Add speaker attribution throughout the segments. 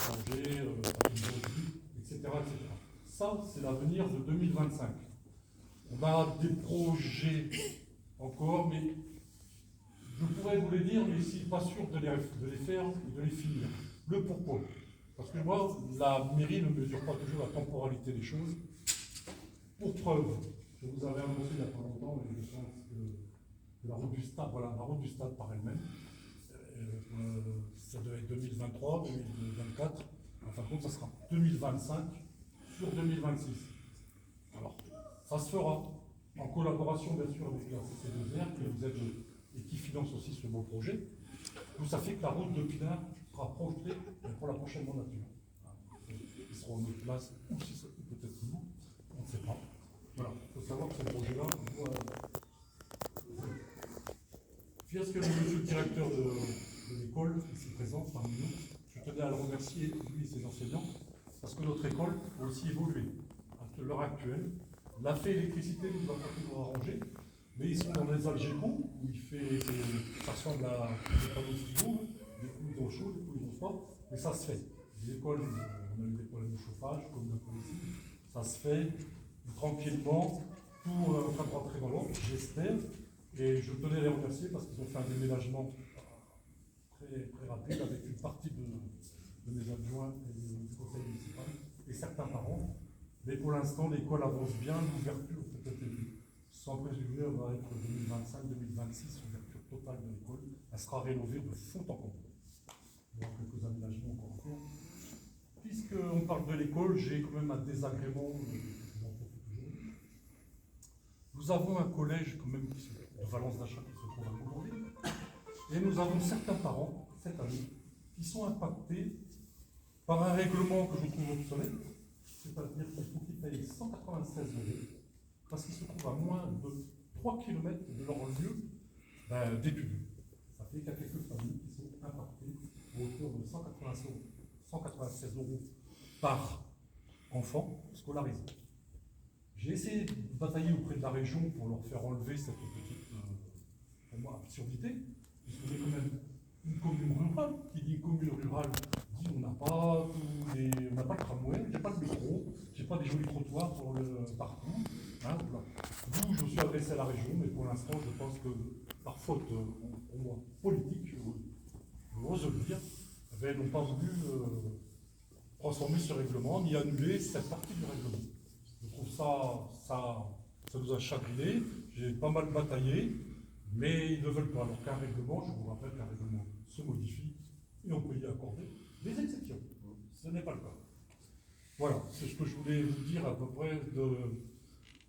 Speaker 1: changer, etc., etc. Ça, c'est l'avenir de 2025. On a des projets encore, mais je pourrais vous les dire, mais je ne suis pas sûr de les faire et de les finir. Le pourquoi? Parce que moi, la mairie ne mesure pas toujours la temporalité des choses. Pour preuve, je vous avais annoncé il n'y a pas longtemps, et je pense que la route du stade, voilà, la route du stade par elle-même, ça devait être 2023, 2024, en fin de compte, ça sera 2025 sur 2026. Alors, ça se fera en collaboration, bien sûr, avec la CC2R, et qui finance aussi ce beau projet. Donc, ça fait que la route de Pinard sera projetée pour la prochaine mandature. Ils seront en notre place, ou si c'est peut-être nous, on ne sait pas. Voilà, il faut savoir que ce projet-là, est-ce que monsieur le directeur de l'école, ici présent parmi nous, je tenais à le remercier, lui et ses enseignants, parce que notre école a aussi évolué. À l'heure actuelle, la fée électricité nous a pas toujours arrangé, mais ils sont dans les Algécos, où ça ressemble à des panneaux frigo, des coups ils ont chaud, des coups ils ont froid, mais ça se fait. Les écoles, on a eu des problèmes de chauffage, comme le ici, ça se fait tranquillement, tout en train de rentrer dans l'ordre, j'espère. Et je tenais à les remercier parce qu'ils ont fait un déménagement très, très rapide avec une partie de mes adjoints et du conseil municipal et certains parents. Mais pour l'instant, l'école avance bien, l'ouverture peut-être sans préjuger va être 2025-2026, ouverture totale de l'école. Elle sera rénovée de fond en comble. Il y aura quelques aménagements encore à faire. Puisqu'on parle de l'école, j'ai quand même un désagrément. Nous avons un collège quand même de Valence d'Achat qui se trouve à Courbevoie. Et nous avons certains parents, cette année, qui sont impactés par un règlement que je trouve obsolète, c'est-à-dire qu'il faut qu'ils payent 196 € parce qu'ils se trouvent à moins de 3 km de leur lieu d'études. Ça fait qu'il y a quelques familles qui sont impactées à hauteur de 196 € par enfant scolarisé. J'ai essayé de batailler auprès de la région pour leur faire enlever cette petite, pour moi, absurdité, puisqu'on est quand même une commune rurale. Qui dit commune rurale dit on n'a pas le tramway, j'ai pas le métro, j'ai pas des jolis trottoirs partout. Hein, voilà. D'où je me suis adressé à la région, mais pour l'instant, je pense que par faute, pour moi, politique, je ose le dire, ils n'ont pas voulu transformer ce règlement, ni annuler cette partie du règlement. Je trouve ça nous a chagriné, j'ai pas mal bataillé, mais ils ne veulent pas. Alors qu'un règlement, je vous rappelle qu'un règlement se modifie et on peut y accorder des exceptions. Ce n'est pas le cas. Voilà, c'est ce que je voulais vous dire à peu près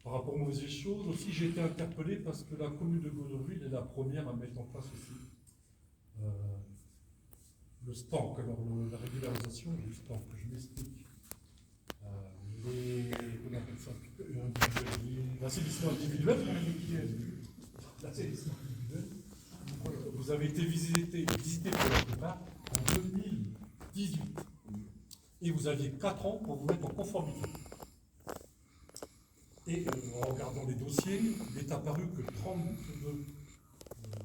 Speaker 1: par rapport aux mauvaises choses. Aussi, j'ai été interpellé parce que la commune de Goderville est la première à mettre en place aussi le SPANC, alors la régularisation du SPANC, je m'explique. L'assainissement individuel, vous avez été visité pour la plupart en 2018 et vous aviez 4 ans pour vous mettre en conformité. Et en regardant les dossiers, il est apparu que 32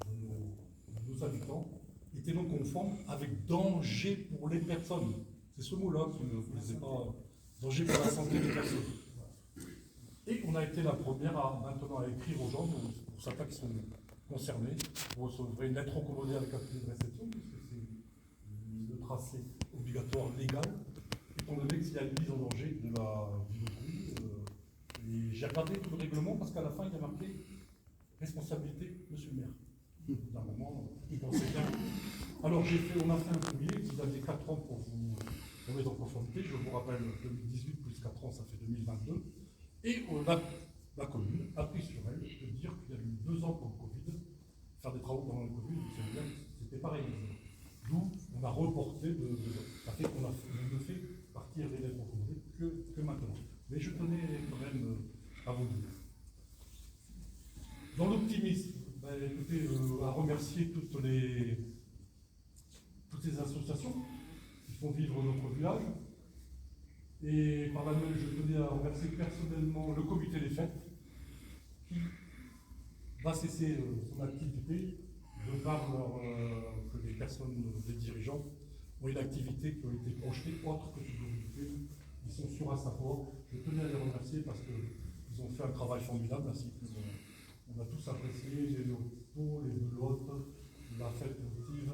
Speaker 1: de nos habitants étaient non conformes avec danger pour les personnes. C'est ce mot-là qui ne vous plaisait pas. Danger pour la santé des personnes. Et on a été la première maintenant à écrire aux gens, pour certains qui sont concernés, vous recevrez une lettre recommandée avec accusé de réception, puisque c'est le tracé obligatoire légal, étant donné que s'il y a une mise en danger de la vie d'autrui. Et j'ai regardé tout le règlement parce qu'à la fin il y a marqué responsabilité, monsieur le maire. D'un moment, il pensait bien. Alors on a fait un courrier, vous aviez 4 ans pour vous mettre en conformité. Je vous rappelle, 2018 plus 4 ans, ça fait 2022. Et la commune a pris sur elle de dire qu'il y a eu 2 ans pour le Covid, faire des travaux pendant le Covid, c'était pareil. D'où on a reporté, ça fait qu'on ne fait partir des lettres recommandées que maintenant. Mais je tenais quand même à vous dire. Dans l'optimisme, écoutez, à remercier toutes les associations qui font vivre notre village. Et par là même, je tenais à remercier personnellement le comité des fêtes qui va cesser son activité de par que les personnes, les dirigeants une activité qui a été projetée autre que sécurité. Ils sont sur Astapor. Je tenais à les remercier parce qu'ils ont fait un travail formidable, ainsi que on a tous apprécié les locaux, les belotes, la fête émotive,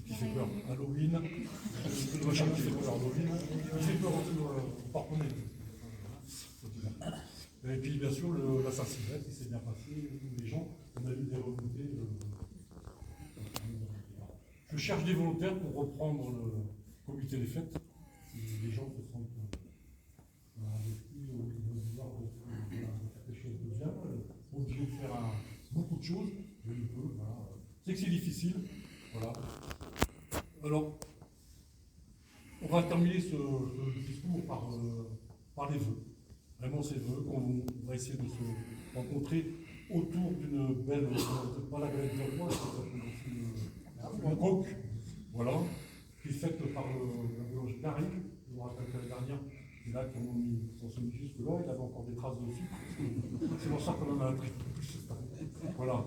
Speaker 1: qui fait peur, Halloween, le machin qui fait peur, Halloween, qui fait peur au porte-monnaie. Et puis bien sûr la Saint-Sylvestre qui s'est bien passé, les gens, on a eu des remontées. Je cherche des volontaires pour reprendre le comité des fêtes. Si les gens se sentent investis ou ils veulent vouloir faire quelque chose de bien, obligé de faire beaucoup de choses, je le peux. Voilà. C'est que c'est difficile. Voilà. Alors, on va terminer ce discours par les vœux. Vraiment ces vœux, on va essayer de se rencontrer autour d'une belle, pas la galette de roi, c'est une coque, voilà, qui est faite par la boulangerie Gary. Je me rappelle que l'année dernière, c'est là qu'on s'en mis jusque là, il avait encore des traces de sucre. C'est pour ça qu'on en a un prix. Voilà,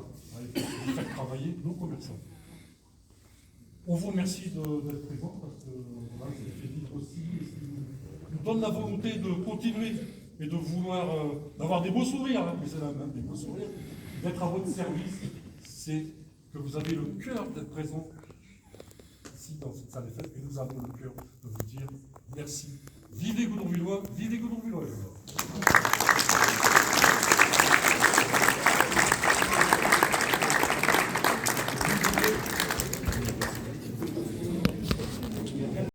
Speaker 1: il faut faire travailler nos commerçants. On vous remercie d'être présents parce que voilà, c'est fait vivre aussi, et ce qui nous donne la volonté de continuer et de vouloir, d'avoir des beaux sourires, hein, mais c'est la même, des beaux sourires, d'être à votre service, c'est que vous avez le cœur d'être présent ici dans cette salle des fêtes, et nous avons le cœur de vous dire merci. Vive les Goudronvillois, vive les Goudronvillois.